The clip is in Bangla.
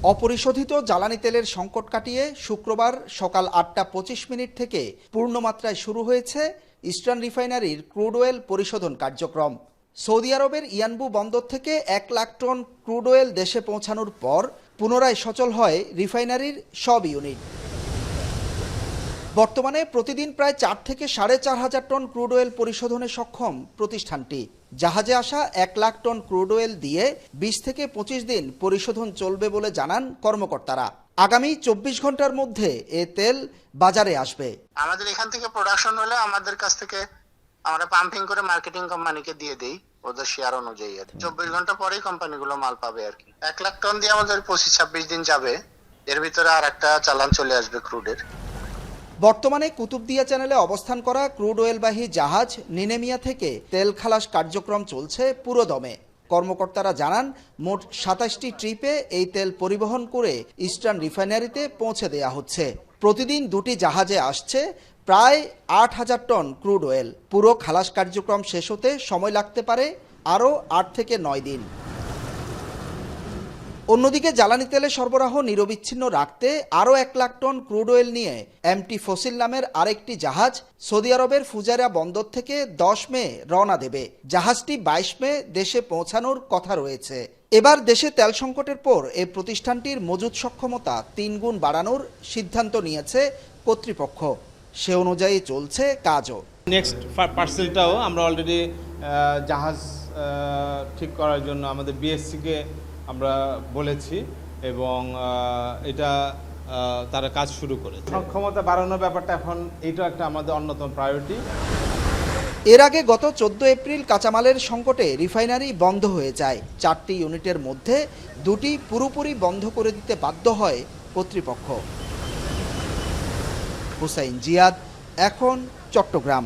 অপরিশোধিত জ্বালানি তেলের সংকট কাটিয়ে শুক্রবার সকাল ৮টা ২৫ থেকে পূর্ণমাত্রায় শুরু হয়েছে ইস্টার্ন রিফাইনারির ক্রুড অয়েল পরিশোধন কার্যক্রম। সৌদি আরবের ইয়ানবু বন্দর থেকে ১,০০,০০০ টন ক্রুড অয়েল দেশে পৌঁছানোর পর পুনরায় সচল হয় রিফাইনারির সব ইউনিট। বর্তমানে প্রতিদিন প্রায় ৪ থেকে ৪,৫০০ টন ক্রুড অয়েল পরিশোধনে সক্ষম প্রতিষ্ঠানটি। জাহাজে আসা ১,০০,০০০ টন ক্রুড অয়েল দিয়ে ২০ থেকে ২৫ দিন পরিশোধন চলবে বলে জানান কর্মকর্তারা। আগামী ২৪ ঘন্টার মধ্যে এ তেল বাজারে আসবে। আমাদের এখান থেকে প্রোডাকশন হলে আমাদের কাছ থেকে আমরা পাম্পিং করে মার্কেটিং কোম্পানিকে দিয়ে দেই ওদের শেয়ার অনুযায়ী। ২৪ ঘন্টা পরেই কোম্পানিগুলো মাল পাবে আর কি। ১,০০,০০০ টন দিয়ে আমাদের ২৫-২৬ দিন যাবে, এর ভিতরে আর একটা চালান চলে আসবে ক্রুডের। বর্তমানে কুতুবদিয়া চ্যানেলে অবস্থান করা ক্রুড অয়েলবাহী জাহাজ নিনেমিয়া থেকে তেল খালাস কার্যক্রম চলছে পুরোদমে। কর্মকর্তারা জানান মোট ২৭টি ট্রিপে এই তেল পরিবহন করে ইস্টার্ন রিফাইনারিতে পৌঁছে দেয়া হচ্ছে। প্রতিদিন ২টি জাহাজে আসছে প্রায় ৮,০০০ টন ক্রুড অয়েল। পুরো খালাস কার্যক্রম শেষ হতে সময় লাগতে পারে আরও ৮ থেকে ৯ দিন। অন্যদিকে জ্বালানি তেলের সরবরাহ নিরবিচ্ছিন্ন রাখতে আরও ১,০০,০০০ টন ক্রুড অয়েল নিয়ে এমটি ফসিল নামের আরেকটি জাহাজ সৌদি আরবের ফুজায়রা বন্দর থেকে ১০ মে রওনা দেবে। জাহাজটি ২২ মে দেশে পৌঁছানোর কথা রয়েছে। এবার দেশে তেল সংকটের পর এই প্রতিষ্ঠানটির মজুদ সক্ষমতা ৩ গুণ বাড়ানোর সিদ্ধান্ত নিয়েছে কর্তৃপক্ষ। সে অনুযায়ী চলছে কাজও। নেক্সট পার্সেলটাও আমরা অলরেডি জাহাজ ঠিক করার জন্য আমাদের বিএসসিকে আমরা বলেছি এবং এটা তারা কাজ শুরু করেছে। সক্ষমতা বাড়ানোর ব্যাপারটা এখন এটা একটা আমাদের অন্যতম প্রায়োরিটি। এর আগে গত ১৪ এপ্রিল কাঁচামালের সংকটে রিফাইনারি বন্ধ হয়ে যায়। ৪টি ইউনিটের মধ্যে ২টি পুরোপুরি বন্ধ করে দিতে বাধ্য হয় কর্তৃপক্ষ। হুসাইন জিয়াদ, এখন চট্টগ্রাম।